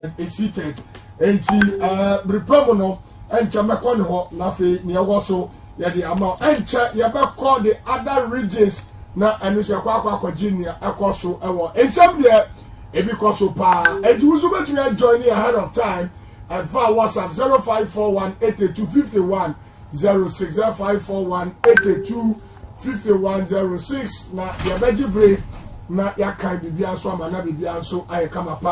is seated. And Bripomono and Chamacono, Nafi, Niawaso, Yadi Amount, and Yabako, the other regions, na and Usakwa, Virginia, Akoso, and some there, because of power. And you will be joining ahead of time at via WhatsApp 0541 8251 06 0541 8251 06. Na Yabaji Break, na Yakai Bibianso, Mana Bibianso, I come up.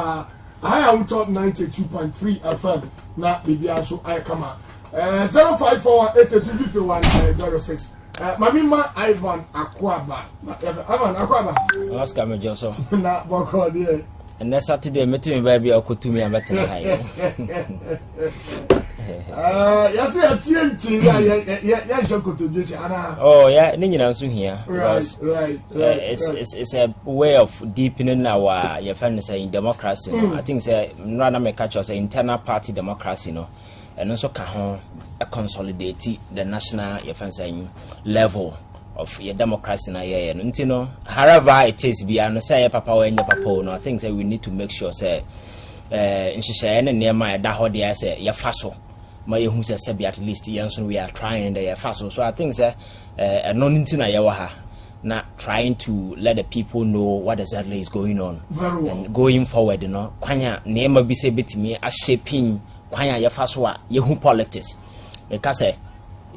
I am top 92.3 FM. Na Bibianso, I come up. 0541 8251 06. Mamima Ivan Akwaba. Ivan Akwaba. Oscar Mejoso. Na Boko there. And next Saturday, meeting baby or could to me and better. Yes, oh, yeah, Nina soon here. Right. It's a way of deepening our your friends in democracy. I think say rather make catch us internal party democracy, and also can consolidate the national your friends level of your democracy na yeah and however it is be no say papa or any papa no I think say we need to make sure say in share and near my da ho dey say ya faso my who say be at least yanson we are trying the faso so I think say no nti na ya wa ha na trying to let the people know what exactly is going on and going forward kwanya neema bi say betimi a shaping kwanya ya faso a ye hu politics because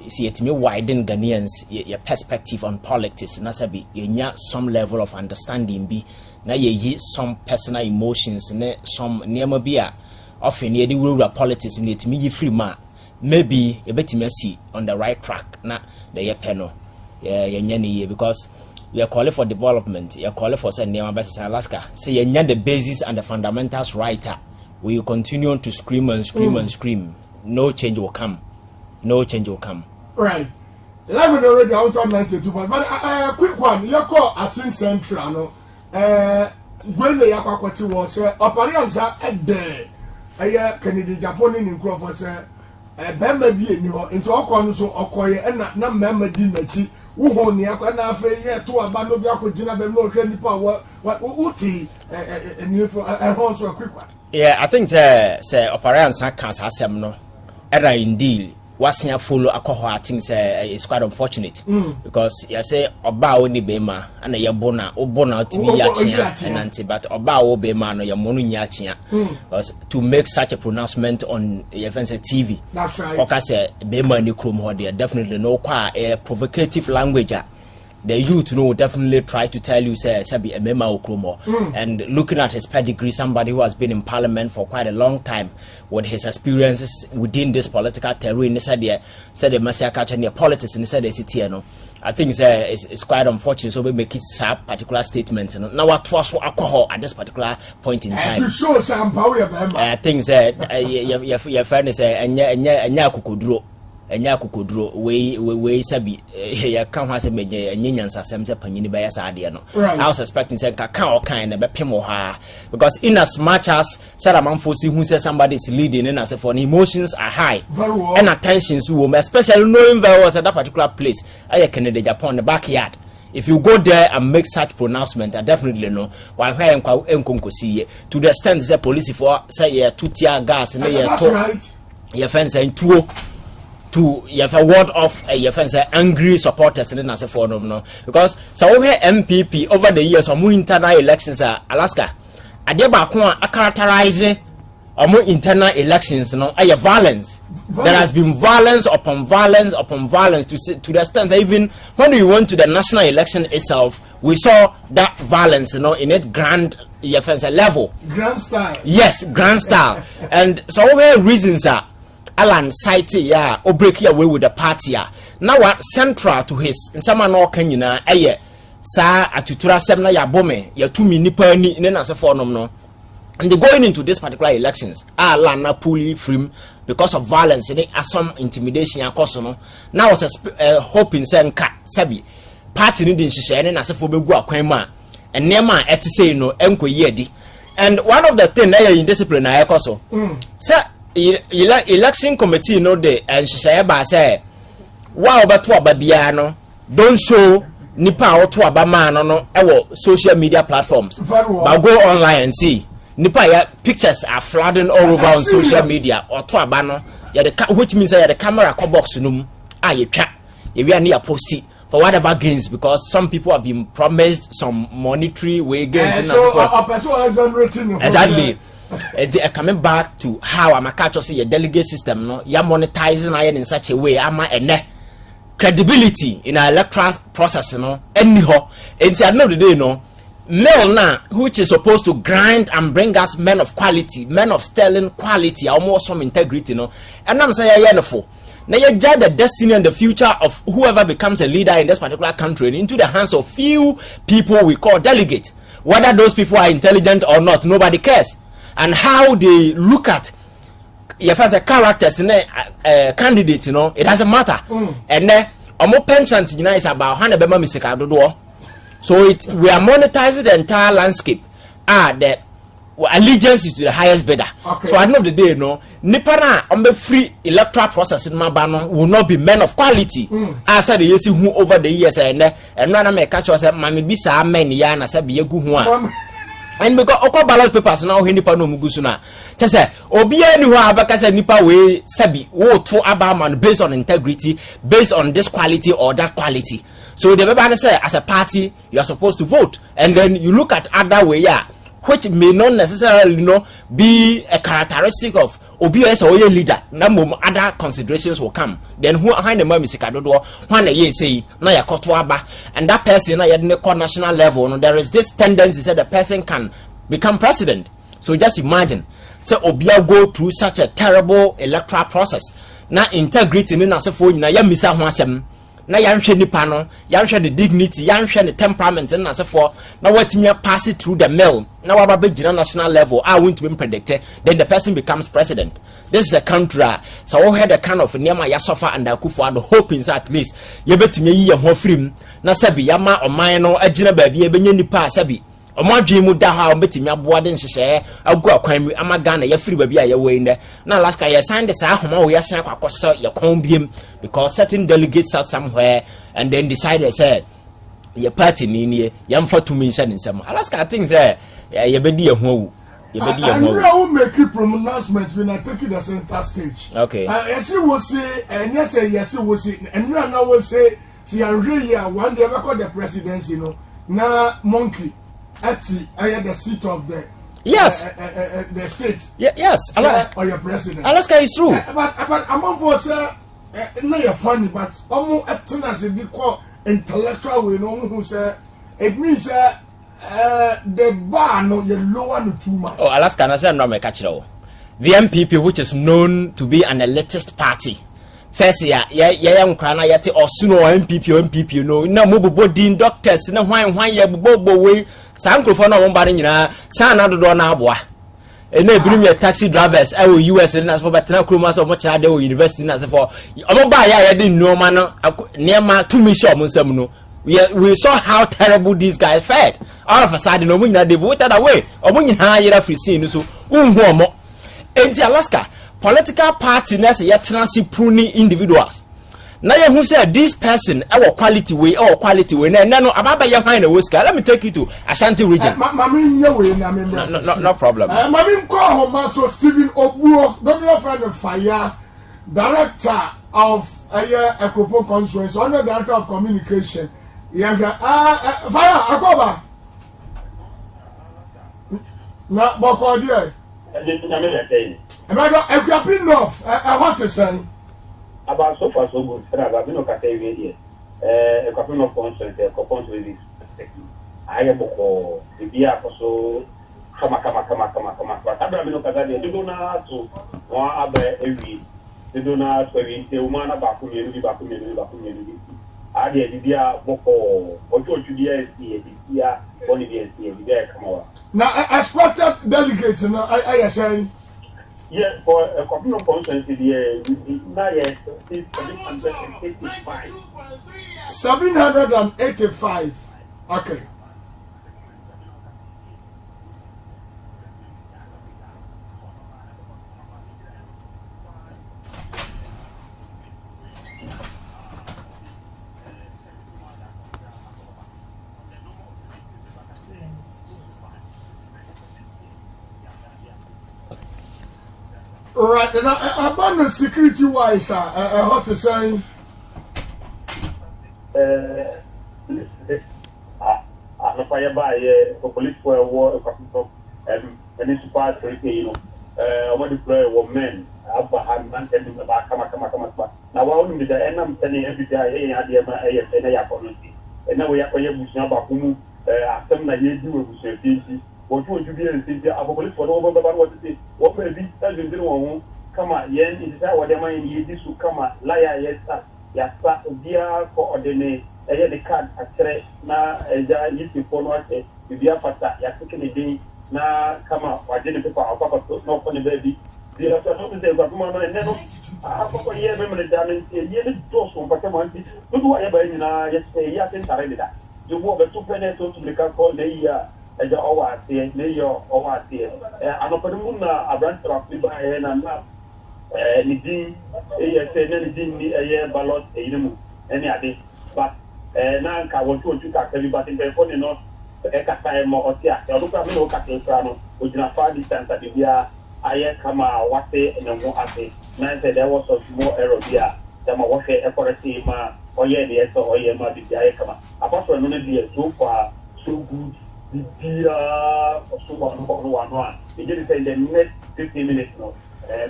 see it me widen Ghanaians your perspective on politics na sabi you some level of understanding be na ye some personal emotions ne some neema bi a often ye di wura politics me it me ye free ma maybe e betime see on the right track na the ye peno ye nya ne because we are calling for development you calling for say neema be say Alaska say ye nya the basis and the fundamentals right we will continue to scream and scream and scream no change will come. No change will come. Right. 11 already out on 92. But quick one. You call Asin Central. No. When the Yakwati was Oparianza at the Kennedy Japan in Crawford said, Bamba be into all corners of Okoye and not member Dimachi, who won the Akana Fay to a band of Yakojina Bemo Candy Power, what Uti and also a quick one. Yeah, I think say Oparianza can't have some no. Era indeed. Wasn't follow alcohol, I think it's quite unfortunate because you say oba oni bema and your bona obona to me and anti but oba obema no your monu nyachia because to make such a pronouncement on events TV. That's right. Because bema ni krom there definitely no qua a provocative language. The youth will definitely try to tell you say sabi a mema okromo and looking at his pedigree, somebody who has been in parliament for quite a long time with his experiences within this political terrain, said the massacre and the politics and said the city I think it's quite unfortunate so we make it sad particular statement now what was alcohol at this particular point in time. I think your friend is anya kukudro enya kokodro we sabi ya kan ho ase meje enyanyansa asem se panyini be ya saade no I was expecting say kan o kan na be pemo ha because in as much as Saramanfo see who say somebody is leading and as for emotions are high and attentions wo especially knowing there was at that particular place I Canada Japan the backyard. If you go there and make such pronouncement, I definitely know why see to the extent the police for say 2 tear gas and your fence and 2 to you have a word of your friends angry supporters and as a forum no because so we MPP over the years or internal elections Alaska adeba ko a characterize or internal elections no violence. There has been violence upon violence upon violence to the extent that even when we went to the national election itself we saw that violence in its grand level, grand style. Yes, grand style. And so we reasons are Alan Saiti or break away with the party now what central to his someone or Kenyana sa atutura semna ya bome ya 2 nipa ni na se for no and they going into this particular elections lana fully free because of violence and some intimidation akoso no now was hoping say nka sabi party ni din hihye na se for begu akwan ma enema say no enkoyi adi and one of the thing that in discipline na akoso say election committee no dey and hihye ba say wa obeto obabia no don't show nipa oto abama no ewo social media platforms but go online and see nipa ya pictures are flooding all over on social media or to abano ya the which means that the camera ko box num ye twa ye we na post for whatever gains, because some people have been promised some monetary way gains. So a person has done written exactly. Coming back to how I'm a catch say your delegate system, no, you're monetizing iron in such a way, I'm a credibility in our electoral process, no, anyhow. And at the end of the day, no, male now, which is supposed to grind and bring us men of quality, men of sterling quality, almost some integrity, no, and I'm saying, yeah, for. Now you judge the destiny and the future of whoever becomes a leader in this particular country into the hands of few people we call delegates. Whether those people are intelligent or not, nobody cares. And how they look at your first characters in a candidate, you know, it doesn't matter. And then more pensions, you know, is about 100 misika do. So we are monetizing the entire landscape. The allegiance is to the highest bidder. Okay. So at the end of the day, you know, Nipana on the free electoral process in Mabano will not be men of quality. As I said, who over the years and run a make catch us, Mammy Bisa, men, Yana, Sabi, Yagu. And because Oko ballot papers now Nipa no Mugusuna. Just say, Obia Nua Bakasa Nipa way Sabi, woe to Abaman based on integrity, based on this quality or that quality. So the Babana say, as a party, you are supposed to vote. And then you look at other way, yeah, which may not necessarily, you know, be a characteristic of OBS or your leader. Number other considerations will come. Then who behind the mom is a cadodo, one a year say, no, ya kotuaba, and that person na national level. No, there is this tendency that the person can become president. So just imagine, so Obia go through such a terrible electoral process. Now integrity in as a phone, na ya misa wasem. Na yanhwe nipa no yanhwe the dignity yanhwe the temperament and as for now what me pass it through the mill now what be national level I want to be predicted, then the person becomes president. This is a country so we had a kind of nema ya suffer and Akufo-Addo hoping at least you betime yi ho free na sabi yama oman no agina ba bia benya nipa sabi omadwe mu da ha betime aboade nhyehyɛ agu akwan mu amagana ya free ba bia ya we inde na last year signed the sa homa we yasan kwakosa ya kon biem because certain delegates out somewhere and then decided say your party ni yam for to mention in some Alaska things say ya bedi ya ho you will make a pronouncement when I take it the center stage. Okay. Yes, you will say, and yes, you will say, and now will say, see, I really one day ever call the presidency, you know. Now, monkey, actually, I had the seat of the the state. Yes, or your president. Alaska is true. But among for say, no, you're funny, but almost at tennis, they call intellectual, we know who say, it means, the bar no you lower no too much. Oh, Alaska na say no me catch it. The MPP, which is known to be an elitist party. First year, young crana yet or soon or MPP, no, no mobile din doctors, no why ya bobo way, Sankrofona one body, San Addo na bois. And they bring your taxi drivers, I will US and as for Batana Krumas or much other university as for. I'm about I didn't know man near my 2 million. We saw how terrible these guys fared. All of a sudden, they voted away. So, in Alaska, political parties yet pruning individuals. Now who said this person our quality way. No, about your kind of whisker. Let me take you to Ashanti region. No problem. Mammy call home so Stephen Obuo, don't friend of fire, director of a Kopo conference, on the director of communication. Yeah, fire, Akoba. Na boko dia. If you have been off, I want to say about so far so good. I've been okay here. A couple of concerts, a couple of release. I am boko. The beer so come. But I've been okay. They don't know to one other every. They don't know to every. The woman about community. I did the boko. What you do is the only the come over. Now, expected delegates, I say. Yeah, for a couple of concerts, now yes, 785. 785. Okay. Right, and about the security wise, how to say? I'm fire by police for a war municipal security, what deploy men, Abraham, and come. Now, I only the end I'm telling every day, I had community. And now we are going to about whom after you do with what would you be in the police for over what it is? What may be telling you, come on, yen is that what they mind this will come at liar, yes, dear for ordinary. The card at three now, as I used to follow it, if you are fast, you are taking a day now. Come out, I didn't pay for our papa, not for the baby. The other one is but one and never. I year memory damage, a yearly dose from Patamonti, do whatever you know, yesterday, yes, and Sarada. You walk a 2 penny to make a call the year as your hour, say, lay your hour, say, and open the moon, a branch of the by and now. Anything, anything, a year ballot, any other. But now I want to talk everybody telephone enough time or tia. You look at me, look at the crown, which is a far distance at the year. I come out what say and then what I say. Now there was some more error here. There was a forestry or yeah, the answer or yeah, my DPI come out. Apart from the so far, so good. The dear or so one. They didn't say the next 15 minutes no.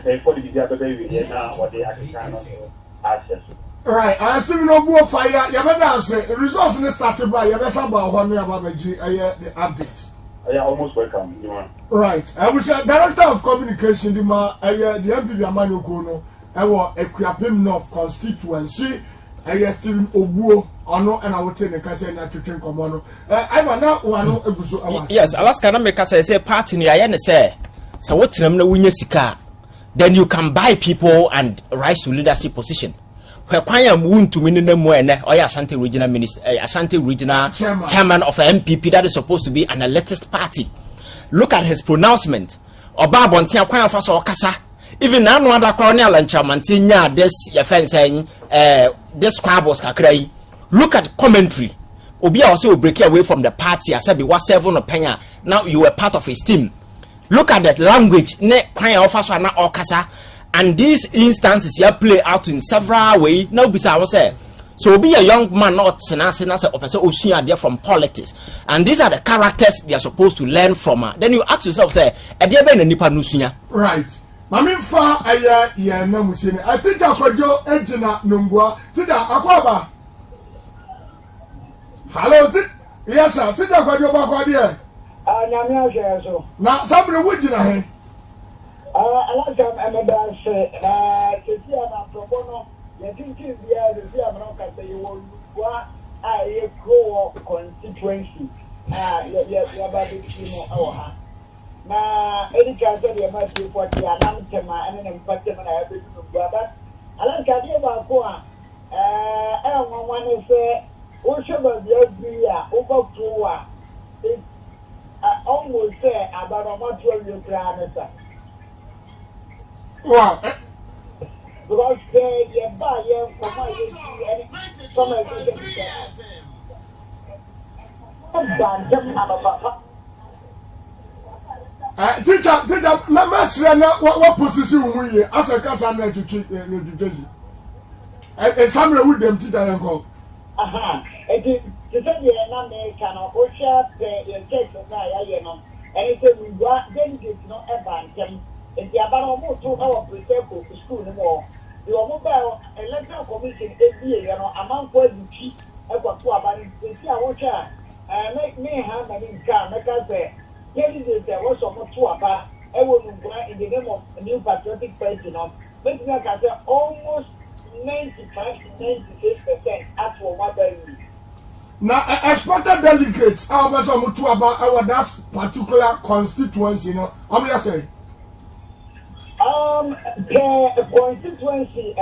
Before the other baby here now, what they actually cannot access. Right, I still no more fire. You better say results in the started by you better about 1 year about the update. I almost welcome you. Right, I was director of communication. The MPB Amanu Kono. I was a Kriapim North constituency. I still Obuo. Ono and I will take the Kasa na Kitchen Commando. I was now one. Yes, Alaska make us say party near Yan say. So what's the name of Winyasika? Then you can buy people and rise to leadership position. Where Kwanya Moon to minimum or Ashanti regional minister, Ashanti regional chairman of an MPP that is supposed to be an elected party. Look at his pronouncement. Obabon Tia Kwanya Faso Okasa. Even now, no other colonial and chairman, this your friend saying, this squabbles kakrai. Look at commentary. Obi also break away from the party. I said, we were 7 opinion. Now you were part of his team. Look at that language. Ne Kwanya Faso na Okasa. And these instances here play out in several ways. Now, besides, say, so be a young man, not senasa ocean there from politics. And these are the characters they are supposed to learn from. Then you ask yourself, say, right. Mami fa aya ya na musini. I think akwajo ejina nungwa. Tida akwaba. Hello, yes sir. Tida akwajo ba kwa dia. Nyame ahwe so. Na sabre wujina he. Alagam emeda se teti ana propono ye tinkin bia de bia mna ka say wo lugwa aye grow constituency ya ba de kimo awa na edika se de ma ti for ti anam tema ene ne mpatem na ya be lugwa ba alagam de ba ko nwanwa ne se wo sheba bia bia wo ba to a almost say about what you plan sa. Wow. Because you buy for my teacher, what position we as a casa to Jersey? And somewhere with them, teacher, and go. It is American or Osha, the church of Naya, and it's we got then it's not a bantam. If you have almost 2 hours prepared for school anymore, the mobile electoral commission every year, amount for the chief of what if you are watching, make me have an income, make us say, there was some more to about everyone in the name of a new patriotic president, making us say almost 95 to 96% actual mother. Now, expected delegates, how much to about our that particular constituency, you know, how many say? The constituency,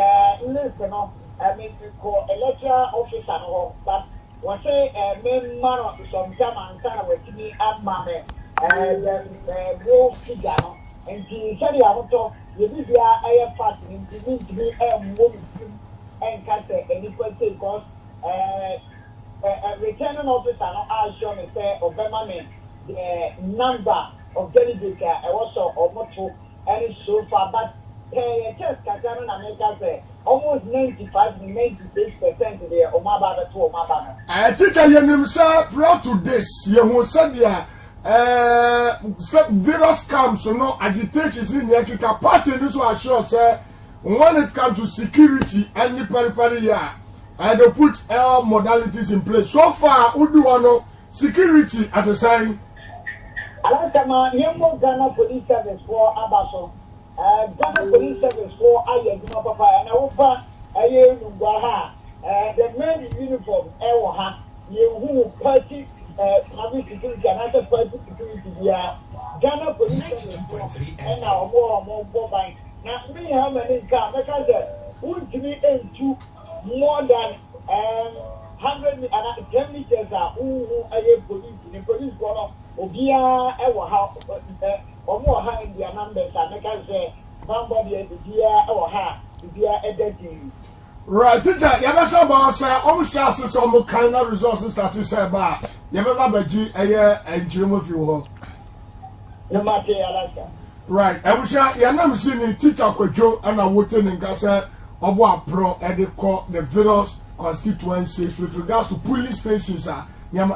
listen, I mean, for electoral officer, but what say, main man of some time and time with me and mamma, and real figure, and he said, I want to, you be here, I have fast, and you need to be a woman, and can't say any question because, returning officer, I show me say, Obama, the number of delegates, also, or not to. And so far, but Just Kazan America almost 95 to 96% there, Omaba to Omaba. I think I am proud to this. You who said various camps, so no agitation in the Akika party. This was sure, sir. When it comes to security and the periperia, and they put all modalities in place. So far, who do you know security at a sign? Alakama, Yemo Ghana Police Service for Abaso. Ghana Police Service for Ayaduma Papa and Opa Ayubaha. The men in uniform, Ewaha, you party, public security, and other party security. Ghana Police Service and our more bank. Now, me, how many cars? Because would to be into more than 110 meters are who are police. The police go Obia, Ewaha, or more high in their numbers, and I can say, somebody at the dear Ewaha, the dear editing. Right, teacher, you have some about almost just some kind of resources that is about. You have a G a year and Jim of you. No matter, Alaska. Right, I wish I am seeing teacher Kojo and a Wooten in Gaza or what pro and they call the various constituencies with regards to police stations. Yeah,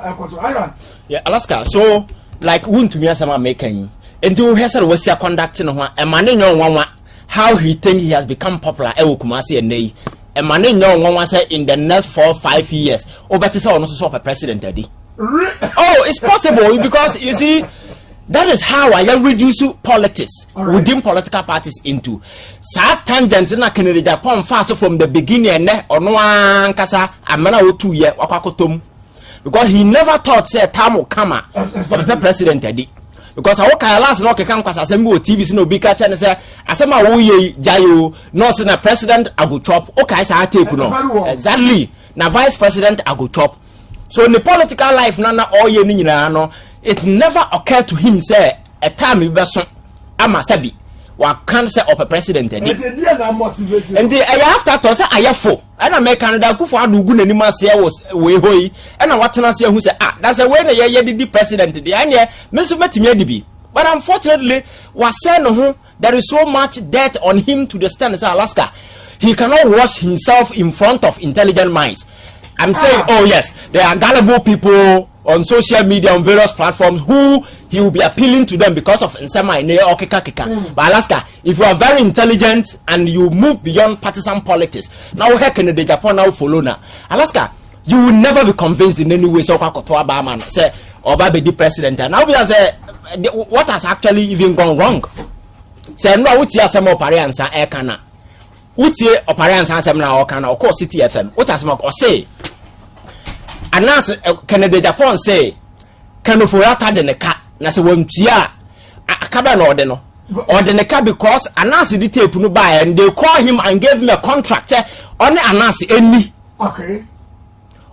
Alaska. So, like, wouldn't me as I'm making into Hessel was your conducting a man in your one how he think he has become popular. Kumasi and they a man in your one say in the next 4 or 5 years. Oh, but it's almost so a president, Eddie. Oh, it's possible because you see. That is how I reduce politics within political parties into sad tangents in a Canada Japan fast from the beginning or no one kasa amana 2 year wakakotom because he never thought say time will come for the president Eddie because I walk last no can kwasa assemble TV no be catch and say asema wo ye jayo no say na president I go chop okay say take no exactly na vice president I go chop so in the political life na all ye ni nyina no it never occurred to him say a time we be so ama sabi wa can say of a president and after to say ayefo and make Canada ku for adugu nani ma say was we hoyi and what na say who say that's a way na ye the president the anya me so metimi adibi but unfortunately was say no ho there is so much debt on him to the stand say Alaska he cannot wash himself in front of intelligent minds. I'm saying oh yes there are gullible people on social media on various platforms who he will be appealing to them because of Nsema or Kika. But Alaska, if you are very intelligent and you move beyond partisan politics, now how can the Japan now follow now? Alaska, you will never be convinced in any way so Obama say Oba be the president. And now we say what has actually even gone wrong? Say no uti asema opariansa ekana. Uti opariansa asema okana or call City FM. What has or say announce Canada Japan say can ofurata de neka na se wantua akaba na ode no ode neka because announce the tape no buy and they call him and gave him a contract on announce any okay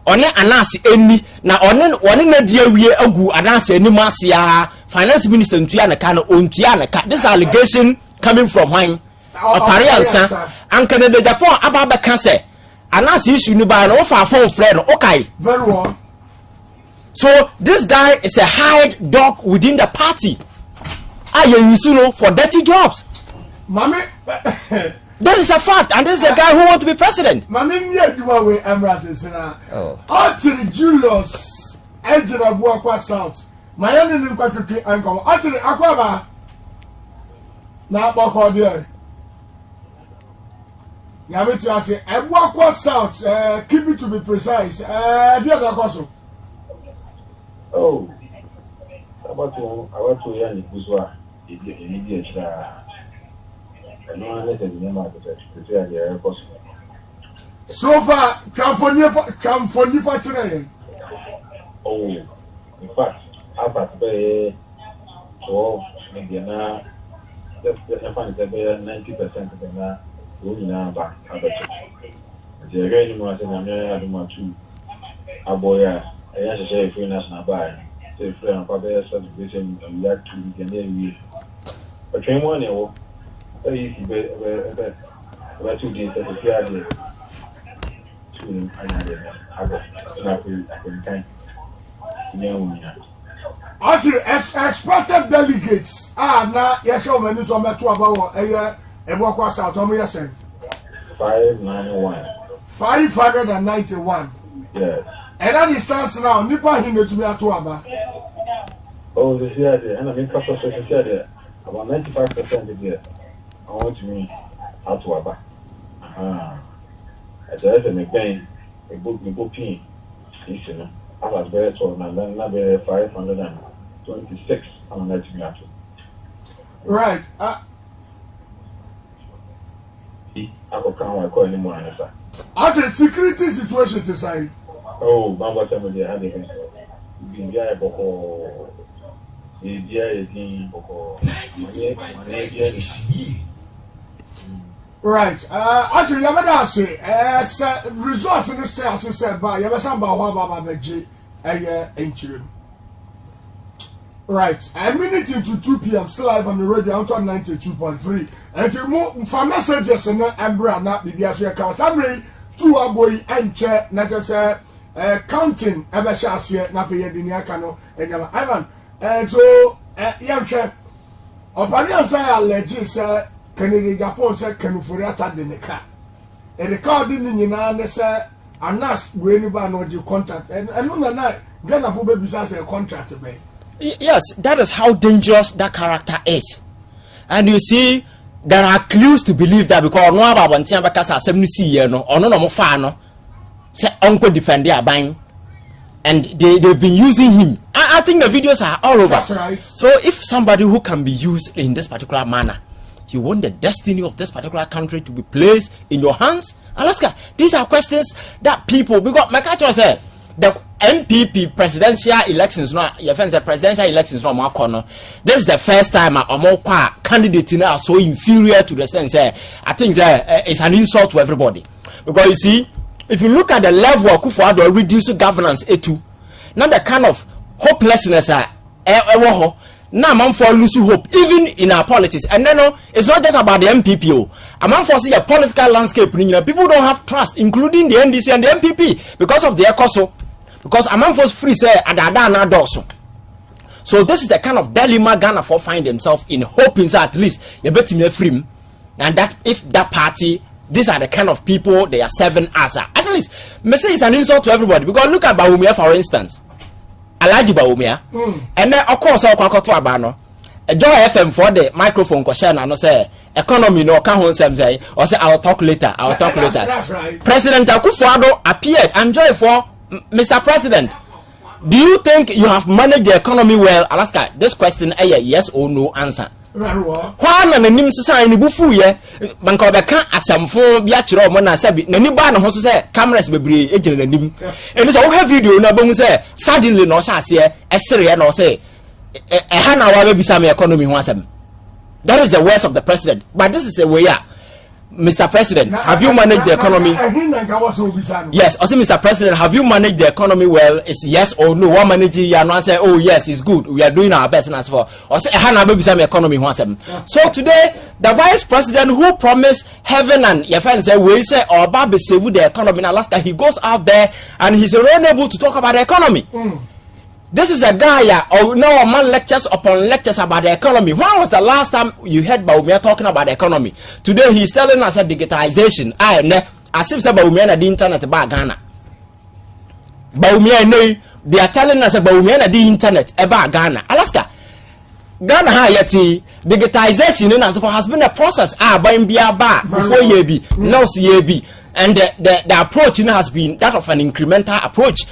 on announce any na on na dia wie agu announce any masia finance minister ntua na ka na ontua na ka this allegation coming from when opariansa and Canada Japan ababa can say announce issue no by no for phone friend okay very well so this guy is a hired dog within the party you for dirty jobs mommy that is a fact and this is a guy who wants to be president mommy near the way embraces actually Julius Ejira Buakwa South my only country uncle actually Akwaba na bako there Yamiti say Ebuakwa South keep it to be precise dear Dakoso oh about to yani kuzwa immediate no let them remember to say they are possible so far come for new factory oh in fact after be so maybe na the fund is 90% of na we na ba abacho the again mo say na me aduma tu aboya eya se free national buy say free and papa certification we have to get we but train one e very easy be to the certificate to anya na ku time nya actually expected delegates na yes show many so meto about Ebwakwa South, how many say? 591. 591. Yes. And that distance now, Nipa him to be at Tuaba. Oh, this year, and I mean, about 95% of the I want to mean out to Abba. As I said, McBain, a book, you know, I was very told, and then another 526 on that to me after. Right. I will come and call anymore, sir. After security situation to say. Oh, my what time they had it. Been there before. Right. Actually, I'm gonna say, resource in the sales is said by Yabasamba Babaji, right. A minute into 2 p.m. still live on the radio out on 92.3. And you move for messages and Ambra not the Biasia Kawasamri, 2 aboy and chair, necessary counting Abashasia, Nafia Diniakano, and Ivan. And so, Yamsha, Opanian say, legit, sir, Kennedy Japon said, Canufuriata de Nica. And the car didn't say, and that's when you buy no contract. And on the night, Ghana for baby says a contract to me. Yes, that is how dangerous that character is. And you see, there are clues to believe that because no about one thing because I 70 no or no more fan say uncle defend their buying. And they've been using him. I think the videos are all over. That's right. So if somebody who can be used in this particular manner, you want the destiny of this particular country to be placed in your hands? Alaska, these are questions that people, because my catcher said, the MPP presidential elections, no, your friends, the presidential elections from our corner. This is the first time a more candidate are so inferior to the sense. I think it's an insult to everybody. Because you see, if you look at the level of Kufuor reduce governance, now the kind of hopelessness now man for lose hope even in our politics. And then it's not just about the MPP. A man for see a political landscape. People don't have trust, including the NDC and the MPP, because of the ECOSO. Because a man for free say adada doso. So this is the kind of dilemma Ghana for find themselves in, hoping at least you bet me free. And that if that party, these are the kind of people they are serving as. At least, me say it's an insult to everybody. Because look at Bawumia, for instance. Alaji Bawumia. And then, of course, I'll call to Abano. A Joy FM for the microphone question and say, economy no can't say, or say, I'll talk later. I'll talk later. That's right. President Akufo-Addo appeared and Joy for Mr. President. Do you think you have managed the economy well? Alaska, this question a yes or no answer. Very well. Why na nim sisa ni bufu ye banka obeka asamfo bia kire mo na sabi na ni ba na ho so say cameras bebre ejina na nim eni so wo have video na bomu say suddenly no sha ase esere na o say ha na wa be bisa me economy ho asem. That is the worst of the president. But this is a way Mr. President, have you managed the economy? Yes, also Mr. President, have you managed the economy well? It's yes or no. One manager you are say, oh yes, it's good. We are doing our best and as for. Or say, economy. So today, the Vice President who promised heaven and your friends say, we say, or Babi save the economy in Alaska, he goes out there and he's unable to talk about the economy. This is a guy, or no man lectures upon lectures about the economy. When was the last time you heard Bawumia talking about the economy? Today he's telling us that digitization. As if Bawumia na the internet about Ghana. Bawumia they are telling us about Bawumia na the internet about Ghana. Alaska, Ghana yeti digitization has been a process. Buying beer bar before yebi now yebi. And the approach has been that of an incremental approach.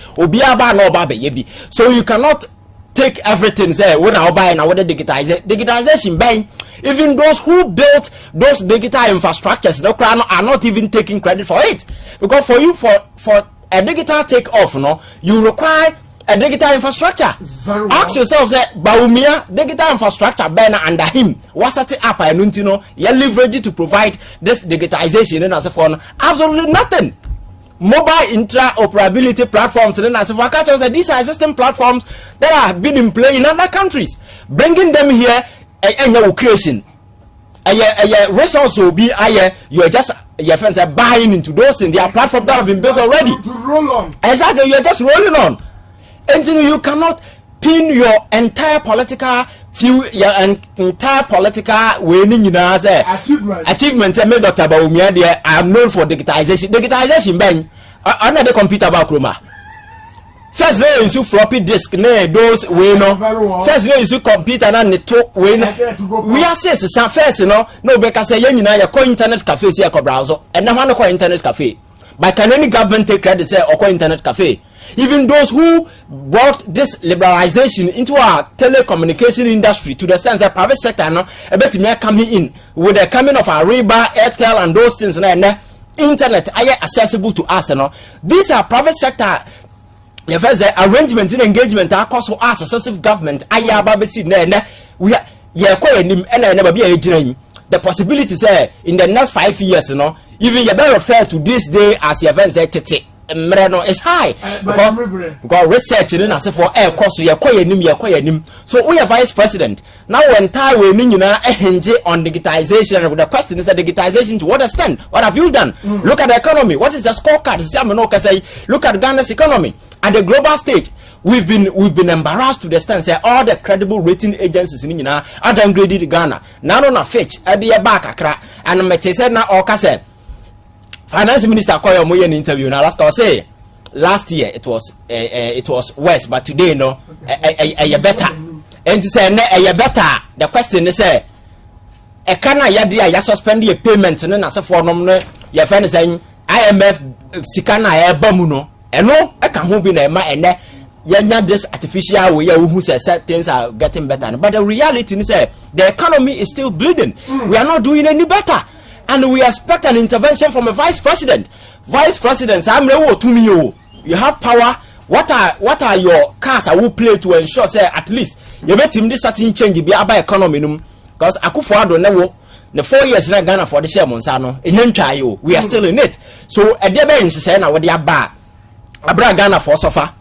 So you cannot take everything say when I buy and I want to digitization bang. Even those who built those digital infrastructures are not even taking credit for it. Because for a digital takeoff, you require a digital infrastructure. Ask yourself, say, Bawumia, digital infrastructure banner under him. What's that up? I don't know. You leverage to provide this digitization and as a phone. Absolutely nothing. Mobile interoperability platforms and as a these are existing platforms that have been in play in other countries. Bringing them here and your creation. Resource will be you are just your friends are buying into those things. They are platforms that have been built already. To roll on. Exactly, you are just rolling on. And you cannot pin your entire political few entire political way ni nyina say achievement say me Dr. Bawumia there I am known for digitization ben ana the computer ba kroma first day you floppy disk na those way no first day you computer na ne to way no we access some first no be ka say nyina ya ko internet cafe say ko browser and na ho ko internet cafe but can any government take credit say or ko internet cafe? Even those who brought this liberalization into our telecommunication industry to the extent that private sector now a bit me coming in with the coming of Ariba, Airtel and those things and internet are accessible to us. These are private sector the arrangement in engagement are cost for us successive government aya babesi na we never be a the possibilities in the next 5 years even you better refer to this day as the event is high because research in as for air cost so we are vice president now entire way on digitization. The question is that digitization to what extent? What have you done? Look at the economy. What is the scorecard? Look at Ghana's economy at the global stage. We've been embarrassed to the extent say all the credible rating agencies in are downgraded Ghana. Now on a Fitch at the back Accra and Mete said now Okase Finance Minister Koyo Moye in interview now say last year it was worse but today no a better and to say a better. The question is say e kana yade ya suspend the payment na say for nom no your friend saying IMF sikana e ba mu no eno e ka ho bi na e ma ene yanya this artificial way who say things are getting better but the reality is the economy is still bleeding. We are not doing any better. And we expect an intervention from a vice president. Vice president, you have power. What are your cards I will play to ensure say at least you bet him this certain change be about economy because Akufo-Addo never the 4 years in Ghana for the share Monsano in we are still in it. So a debe say na what they are bad. Abra Ghana for suffer.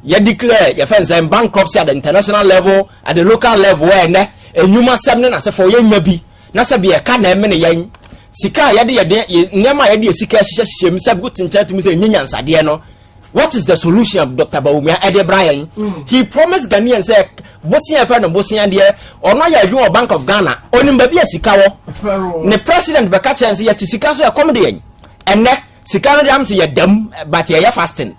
You declare your friends and bankruptcy at the international level, at the local level where and you must have na say for yen maybe na say be a can many sika yade nema yade sika hihye sabu tincha tumi say nyansa de no. What is the solution of Dr. Bawumia Ede Brian? He promised Ghanaians say Bosnia friend Bosnia de or no ya you Bank of Ghana onim ba bia sika wo ne president be ka chance ya sika so ya comedy enne sika no dem say ya dam but ya fasting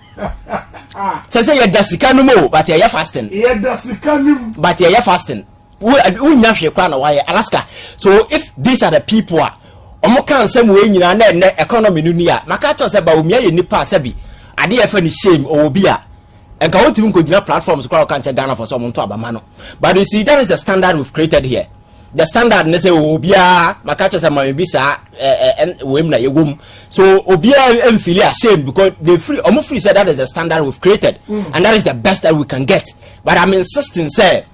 say ya da sika no mo but ya fasting but ya fasting we nya hwe kwa na why Alaska. So if these are the people omo kan say we nyina na economy no nia maka cho say Bawumia ye nipa sabi ade ya fa ni shame o obi a enka wontim ko gina platforms kwa kan che Ghana for some to abama no. But you see that is the standard we've created here. The standard ne say obi a maka cho say ma bi sa wem na yegum so obi a emfili ashamed because they free omo free say that is the standard we've created and that is the best that we can get. But I'm insisting say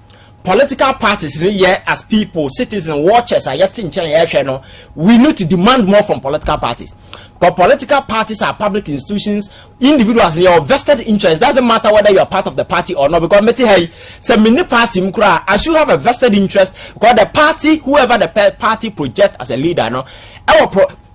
political parties here as people, citizens, watchers are yet in China. We need to demand more from political parties. Because political parties are public institutions, individuals in your vested interest. Doesn't matter whether you are part of the party or not. Because many party I should have a vested interest because the party, whoever the party project as a leader,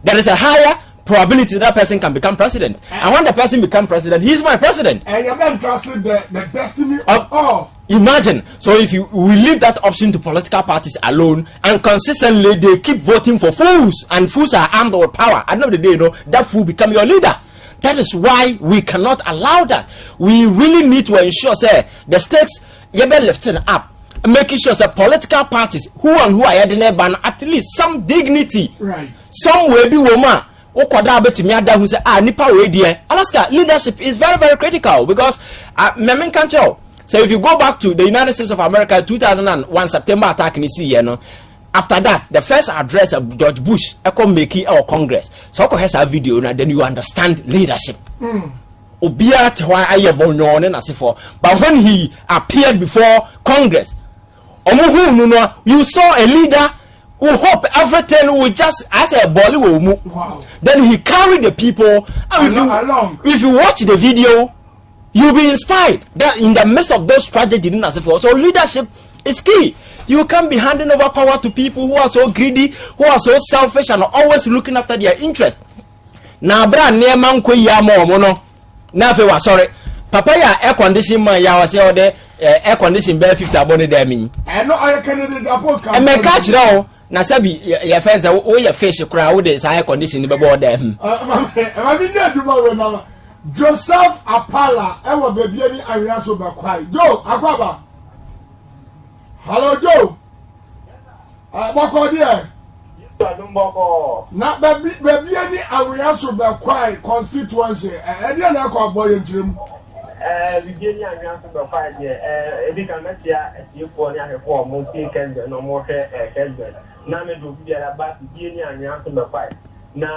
there is a higher probability that person can become president. And when the person becomes president, he's my president. And you're not trusting the destiny of all. Imagine, so if we leave that option to political parties alone and consistently they keep voting for fools and fools are armed with power, at the end of the day, that fool become your leader. That is why we cannot allow that. We really need to ensure, say, the stakes be lifting up, making sure that political parties, who are heading ban at least some dignity, right? Some way be woman. Alaska leadership is very, very critical because so if you go back to the United States of America 2001 September attack in the after that the first address of George Bush making our Congress so has a video now then you understand leadership. But when he appeared before Congress you saw a leader who hope everything will just as a body will move. Wow. Then he carried the people and if you watch the video you'll be inspired that in the midst of those tragedies so leadership is key. You can't be handing over power to people who are so greedy, who are so selfish and always looking after their interest. Now bra near man ko ya mo no na fe wa sorry papa ya air condition man ya was say the air condition be 50 abone there me no I can Japan e me ka kire o na sabi ya fence o ya fish kra wo de air condition be bo there ma bi dey do we na Joseph Apala e wo baby ani awia so be kwai Joe akwaba hello Joe boko there na baby ani awia so be kwai constituency e dey na ko boy ntrim Virginia and the fight here. If you can make you for the form, multi Kensington, no more Kensington. None of you are about Virginia and the fight.